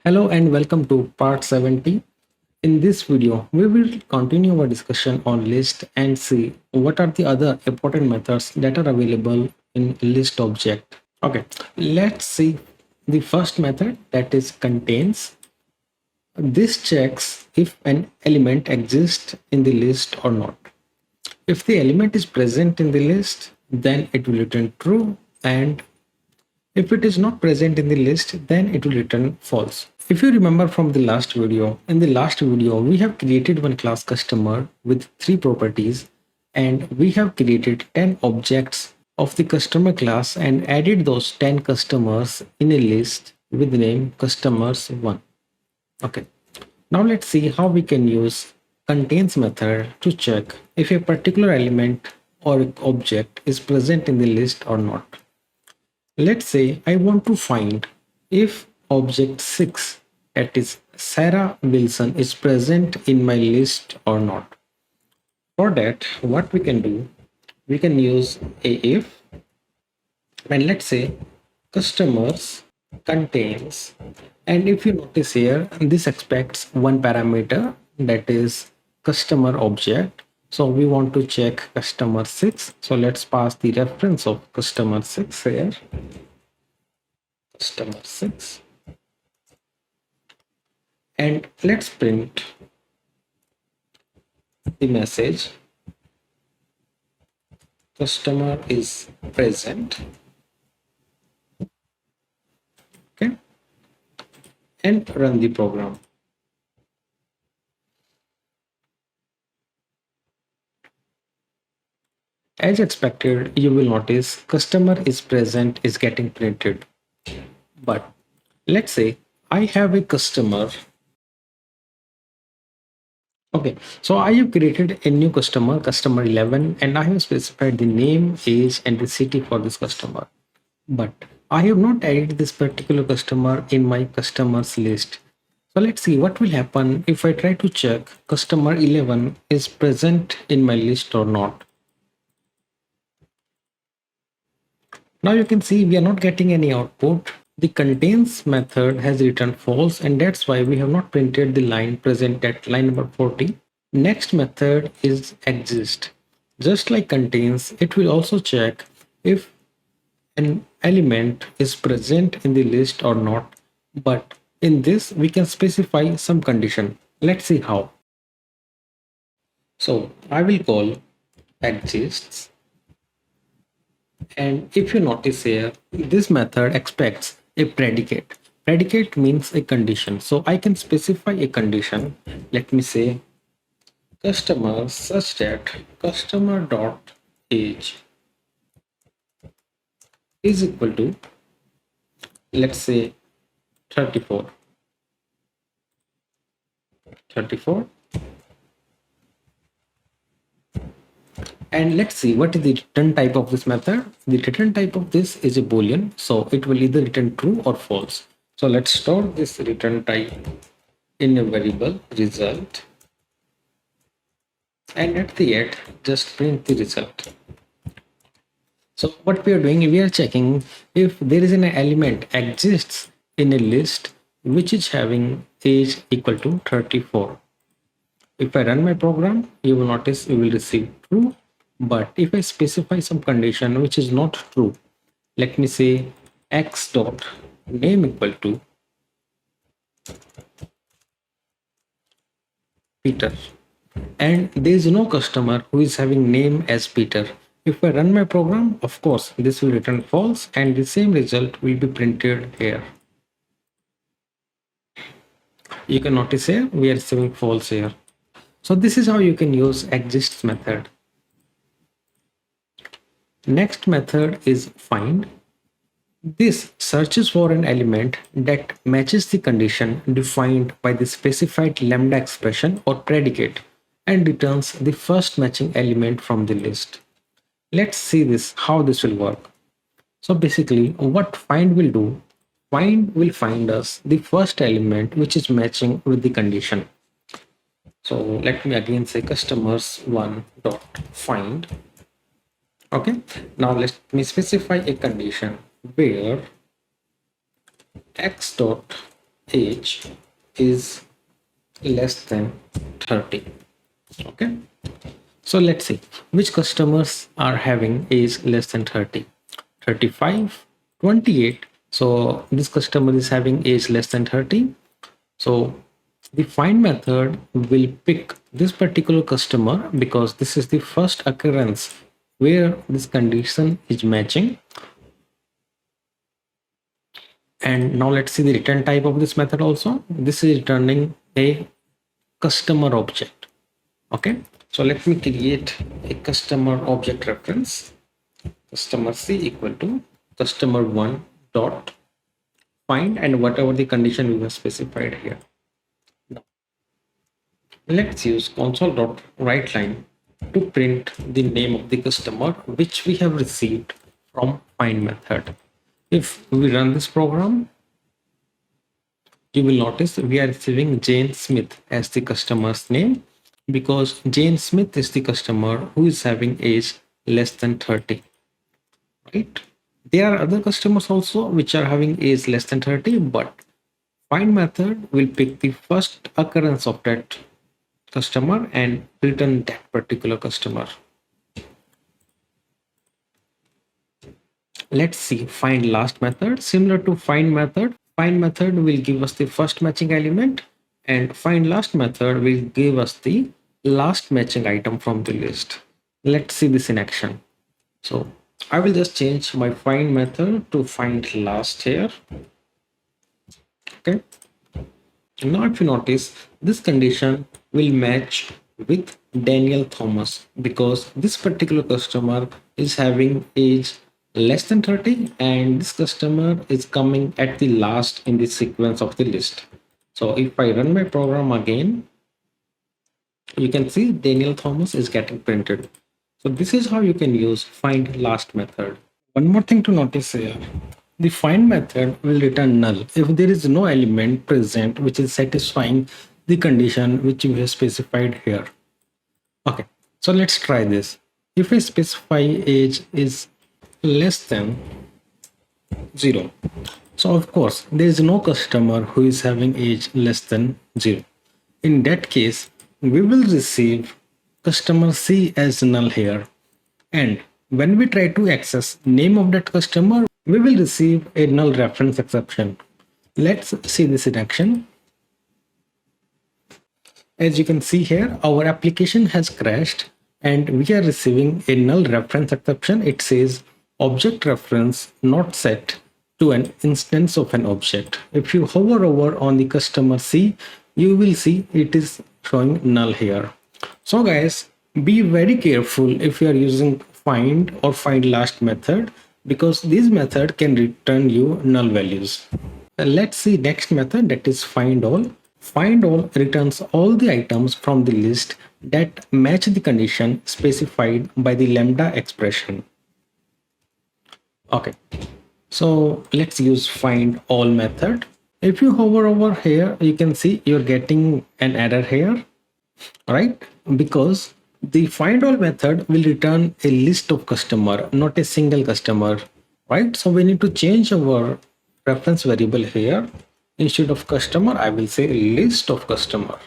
Hello and welcome to part 70. In this video, we will continue our discussion on list and see what are the other important methods that are available in list object. Okay, let's see the first method, that is contains. This checks if an element exists in the list or not. If the element is present in the list, then it will return true, and if it is not present in the list, then it will return false. If you remember from the last video, in the last video, we have created one class customer with three properties, and we have created 10 objects of the customer class and added those 10 customers in a list with the name customers1. Okay. Now let's see how we can use contains method to check if a particular element or object is present in the list or not. Let's say I want to find if object 6, that is Sarah Wilson, is present in my list or not. For that, what we can do, we can use a if, and let's say customers contains, and if you notice here, this expects one parameter, that is customer object. So we want to check customer 6. So let's pass the reference of customer 6 here. Customer 6, and let's print the message customer is present. Okay, and run the program. As expected, you will notice customer is present is getting printed. But let's say I have a customer. Okay, so I have created a new customer, customer 11, and I have specified the name, age, and the city for this customer. But I have not added this particular customer in my customers list. So let's see what will happen if I try to check customer 11 is present in my list or not. Now you can see we are not getting any output. The contains method has returned false, and that's why we have not printed the line present at line number 40. Next method is exist. Just like contains, it will also check if an element is present in the list or not. But in this, we can specify some condition. Let's see how. So I will call exists. And if you notice here, this method expects a predicate. Predicate means a condition. So I can specify a condition. Let me say customer such that customer dot age is equal to, let's say 34. And let's see what is the return type of this method. The return type of this is a boolean, so it will either return true or false. So let's store this return type in a variable result, and at the end just print the result. So what we are doing, we are checking if there is an element exists in a list which is having age equal to 34. If I run my program, you will notice we will receive true. But if I specify some condition which is not true, let me say x dot name equal to Peter, and there is no customer who is having name as Peter. If I run my program, of course, this will return false, and the same result will be printed here. You can notice here we are receiving false here. So this is how you can use exists method. Next method is find. This searches for an element that matches the condition defined by the specified lambda expression or predicate and returns the first matching element from the list. Let's see this, how this will work. So basically what find will do, find will find us the first element which is matching with the condition. So let me again say customers one dot find. Okay, now let me specify a condition where x dot age is less than 30. Okay, so let's see which customers are having age less than 30. 35, 28. So this customer is having age less than 30. So the find method will pick this particular customer because this is the first occurrence where this condition is matching. And now let's see the return type of this method also. This is returning a customer object. Okay, so let me create a customer object reference. Customer C equal to customer1 dot find and whatever the condition we have specified here. Now, let's use console dot write line to print the name of the customer which we have received from find method. If we run this program, you will notice we are receiving Jane Smith as the customer's name because Jane Smith is the customer who is having age less than 30. Right? There are other customers also which are having age less than 30, but find method will pick the first occurrence of that customer and return that particular customer. Let's see find last method. Similar to find method will give us the first matching element and find last method will give us the last matching item from the list. Let's see this in action. So I will just change my find method to find last here. Okay. Now if you notice, this condition will match with Daniel Thomas because this particular customer is having age less than 30 and this customer is coming at the last in the sequence of the list. So if I run my program again, you can see Daniel Thomas is getting printed. So this is how you can use find last method. One more thing to notice here. The find method will return null if there is no element present which is satisfying the condition which we have specified here. Okay, so let's try this. If I specify age is less than 0, so of course there is no customer who is having age less than 0. In that case, we will receive customer C as null here, and when we try to access name of that customer, we will receive a null reference exception. Let's see this in action. As you can see here, our application has crashed and we are receiving a null reference exception. It says object reference not set to an instance of an object. If you hover over on the customer C, you will see it is showing null here. So guys, be very careful if you are using find or find last method because this method can return you null values. Let's see next method, that is findall. Findall returns all the items from the list that match the condition specified by the lambda expression. Okay, so let's use find all method. If you hover over here, you can see you're getting an error here, right? Because the find all method will return a list of customer, not a single customer, right? So we need to change our reference variable here. Instead of customer, I will say list of customer.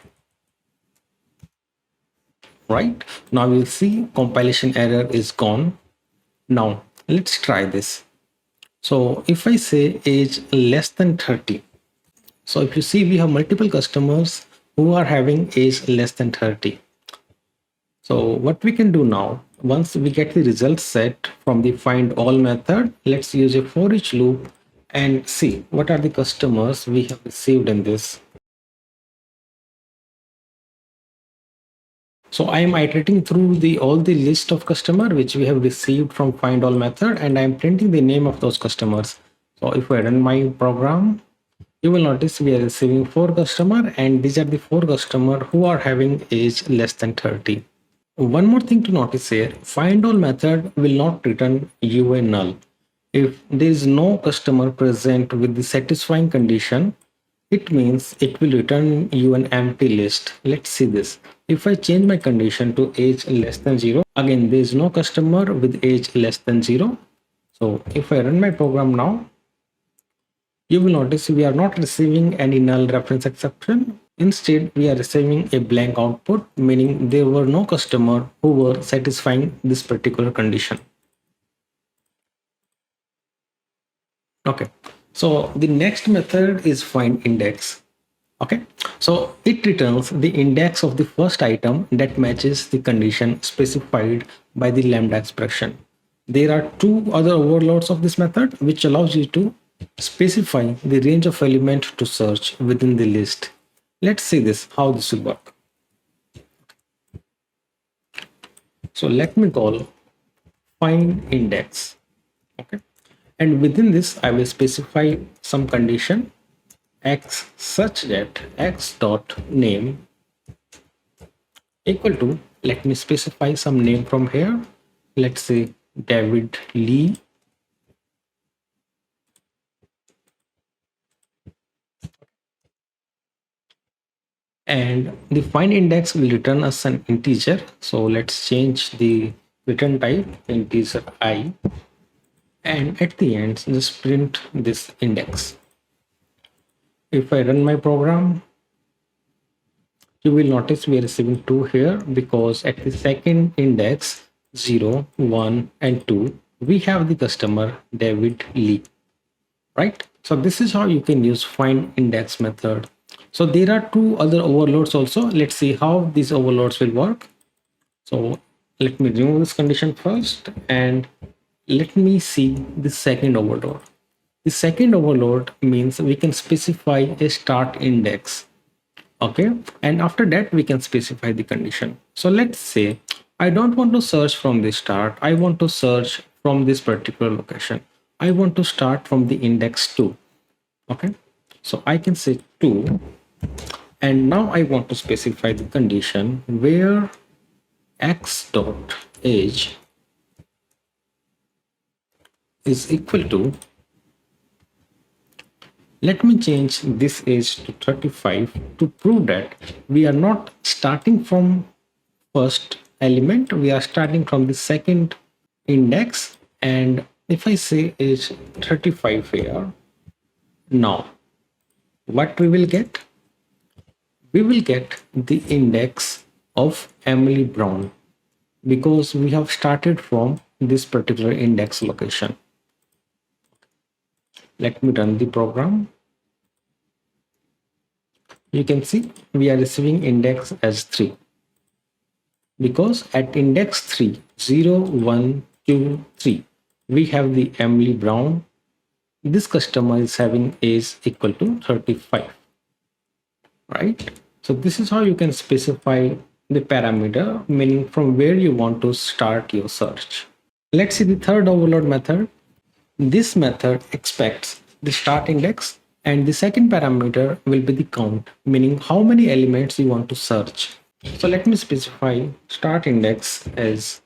Right? Now we'll see compilation error is gone. Now let's try this. So if I say age less than 30, so if you see we have multiple customers who are having age less than 30. So what we can do now, once we get the result set from the find all method, let's use a for each loop and see what are the customers we have received in this. So I am iterating through all the list of customer which we have received from find all method and I am printing the name of those customers. So if I run my program, you will notice we are receiving 4 customer and these are the 4 customer who are having age less than 30. One more thing to notice here, find all method will not return you a null. If there is no customer present with the satisfying condition, it means it will return you an empty list. Let's see this. If I change my condition to age less than 0, again there is no customer with age less than 0. So if I run my program now, You will notice we are not receiving any null reference exception. Instead, we are receiving a blank output, meaning there were no customer who were satisfying this particular condition. Okay, so the next method is findindex. Okay, so it returns the index of the first item that matches the condition specified by the lambda expression. There are two other overloads of this method, which allows you to specify the range of element to search within the list. Let's see this, how this will work. So let me call findindex. Okay, and within this I will specify some condition x such that x dot name equal to, let me specify some name from here, let's say David Lee, and the find index will return us an integer. So let's change the return type integer I, and at the end just print this index. If I run my program, you will notice we are receiving 2 here, because at the second index 0, 1 and 2 we have the customer David Lee, right? So this is how you can use find index method. So there are two other overloads also. Let's see how these overloads will work. So let me remove this condition first, and let me see the second overload. The second overload means we can specify a start index. Okay, and after that we can specify the condition. So let's say I don't want to search from the start, I want to search from this particular location. I want to start from the index 2. Okay, so I can say 2, and now I want to specify the condition where x dot age is equal to, let me change this age to 35 to prove that we are not starting from first element, we are starting from the second index. And if I say age 35 here, now what we will get? We will get the index of Emily Brown, because we have started from this particular index location. Let me run the program. You can see we are receiving index as 3, because at index 3, 0, 1, 2, 3, we have the Emily Brown. This customer is having age equal to 35, right? So this is how you can specify the parameter, meaning from where you want to start your search. Let's see the third overload method. This method expects the start index, and the second parameter will be the count, meaning how many elements you want to search. So let me specify start index as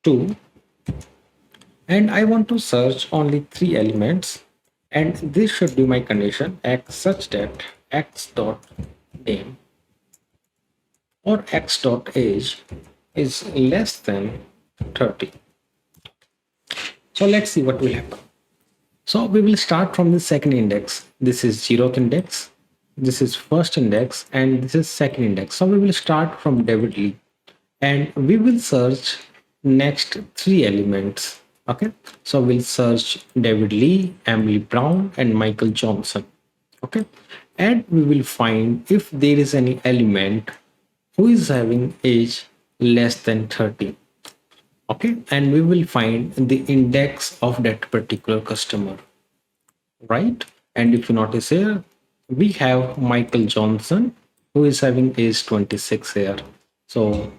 2, and I want to search only 3 elements, and this should be my condition x such that x dot name or x dot age is less than 30. So let's see what will happen. So we will start from the second index. This is 0th index, this is first index, and this is second index. So we will start from David Lee, and we will search next 3 elements. Okay, so we'll search David Lee, Emily Brown, and Michael Johnson. Okay, and we will find if there is any element who is having age less than 30. Okay, and we will find the index of that particular customer, right? And if you notice here, we have Michael Johnson who is having age 26 here. So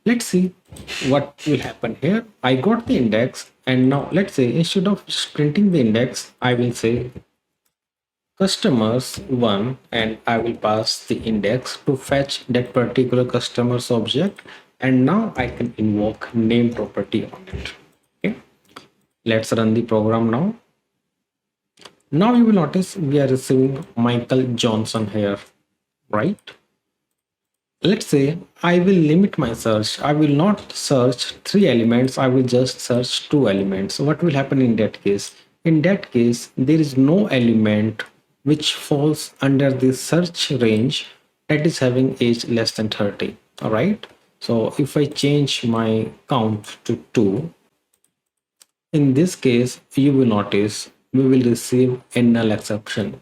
let's see what will happen here. I got the index, and now let's say instead of just printing the index, I will say customers 1, and I will pass the index to fetch that particular customer's object, and now I can invoke name property on it. Okay, let's run the program now. Now you will notice we are receiving Michael Johnson here, right? Let's say I will limit my search. I will not search 3 elements, I will just search 2 elements. So what will happen in that case? In that case, there is no element which falls under the search range that is having age less than 30. All right. So if I change my count to 2, in this case, you will notice we will receive a null exception.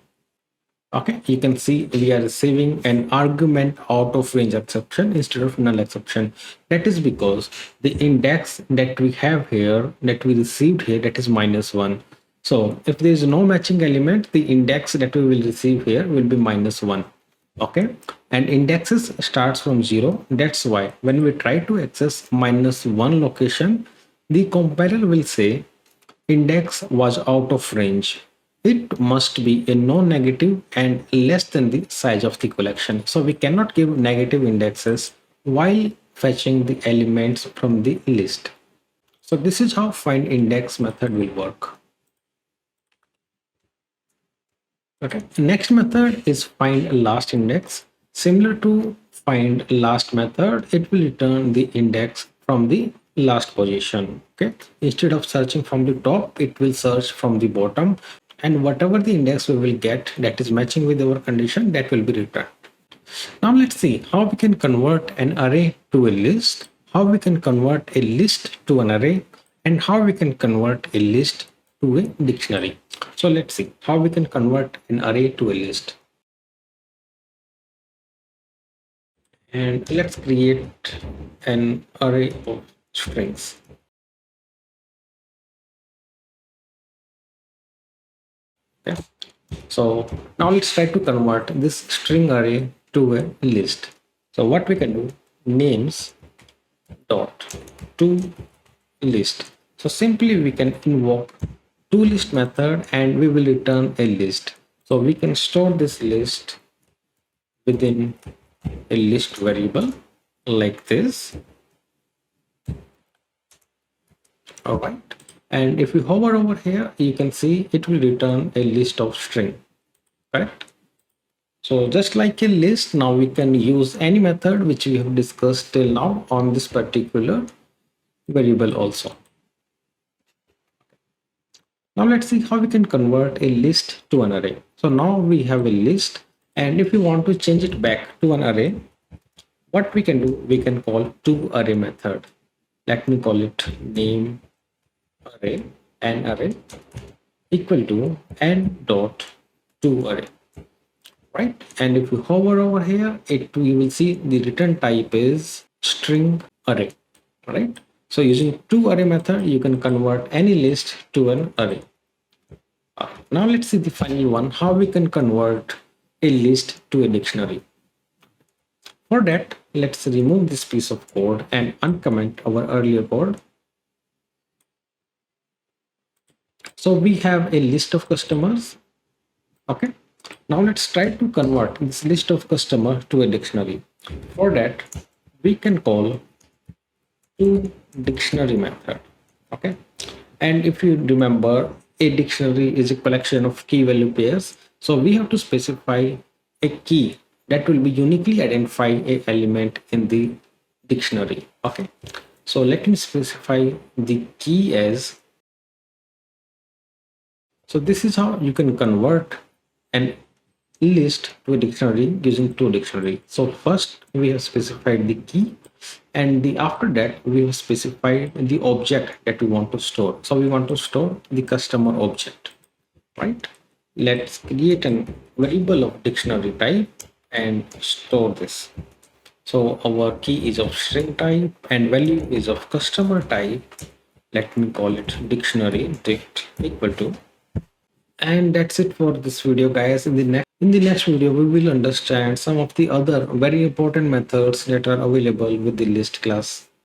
Okay, you can see we are receiving an argument out of range exception instead of null exception. That is because the index that we have here, that we received here, that is -1. So if there is no matching element, the index that we will receive here will be -1. Okay, and indexes starts from 0. That's why when we try to access -1 location, the compiler will say index was out of range. It must be a non-negative and less than the size of the collection. So we cannot give negative indexes while fetching the elements from the list. So this is how findindex method will work. Okay, next method is findlastindex. Similar to findlast method, it will return the index from the last position. Okay, instead of searching from the top, it will search from the bottom, and whatever the index we will get that is matching with our condition, that will be returned. Now let's see how we can convert an array to a list, how we can convert a list to an array, and how we can convert a list to a dictionary. So let's see how we can convert an array to a list. And let's create an array of strings. Okay. So now let's try to convert this string array to a list. So what we can do, names dot to list. So simply we can invoke toList method and we will return a list. So we can store this list within a list variable like this. All right. And if we hover over here, you can see it will return a list of string. Correct. So just like a list, now we can use any method which we have discussed till now on this particular variable also. Now let's see how we can convert a list to an array. So now we have a list, and if we want to change it back to an array, what we can do, we can call toArray method. Let me call it name array, an array equal to n dot toArray. Right, and if you hover over here, you will see the return type is string array. Right, so using toArray method, you can convert any list to an array. Now let's see the final one, how we can convert a list to a dictionary. For that, let's remove this piece of code and uncomment our earlier code. So we have a list of customers. Okay. Now let's try to convert this list of customer to a dictionary. For that, we can call todictionary method. Okay. And if you remember, a dictionary is a collection of key value pairs. So we have to specify a key that will be uniquely identify a element in the dictionary. Okay. So let me specify the key as. So this is how you can convert an list to a dictionary using todictionary. So first we have specified the key, and after that we have specified the object that we want to store. So we want to store the customer object, right? Let's create a variable of dictionary type and store this. So our key is of string type and value is of customer type. Let me call it dictionary dict equal to. And that's it for this video, guys. In the next video, we will understand some of the other very important methods that are available with the list class.